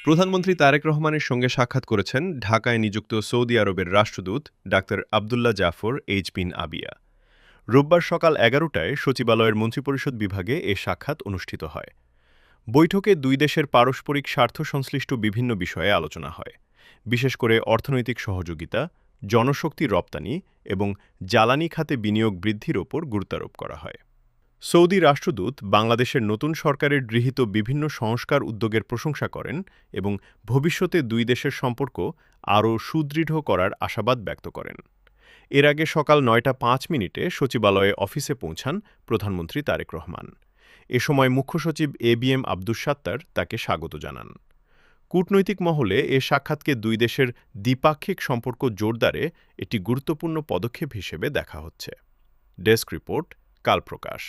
প্রধানমন্ত্রী তারেক রহমানের সঙ্গে সাক্ষাৎ করেছেন ঢাকায় নিযুক্ত সৌদি আরবের রাষ্ট্রদূত ডাক্তার আবদুল্লাহ জাফর এইচ বিন আবিয়া। রোববার সকাল ১১টায় সচিবালয়ের মন্ত্রিপরিষদ বিভাগে এ সাক্ষাৎ অনুষ্ঠিত হয়। বৈঠকে দুই দেশের পারস্পরিক স্বার্থ সংশ্লিষ্ট বিভিন্ন বিষয়ে আলোচনা হয়, বিশেষ করে অর্থনৈতিক সহযোগিতা, জনশক্তি রপ্তানি এবং জ্বালানি খাতে বিনিয়োগ বৃদ্ধির ওপর গুরুত্বারোপ করা হয়। সৌদি রাষ্ট্রদূত বাংলাদেশের নতুন সরকারের গৃহীত বিভিন্ন সংস্কার উদ্যোগের প্রশংসা করেন এবং ভবিষ্যতে দুই দেশের সম্পর্ক আরও সুদৃঢ় করার আশাবাদ ব্যক্ত করেন। এর আগে সকাল ৯টা ৫ মিনিটে সচিবালয়ে অফিসে পৌঁছান প্রধানমন্ত্রী তারেক রহমান। এ সময় মুখ্য সচিব এবিএম আব্দুস সাত্তার তাকে স্বাগত জানান। কূটনৈতিক মহলে এ সাক্ষাৎকে দুই দেশের দ্বিপাক্ষিক সম্পর্ক জোরদারে একটি গুরুত্বপূর্ণ পদক্ষেপ হিসেবে দেখা হচ্ছে। ডেস্ক রিপোর্ট, কাল প্রকাশ।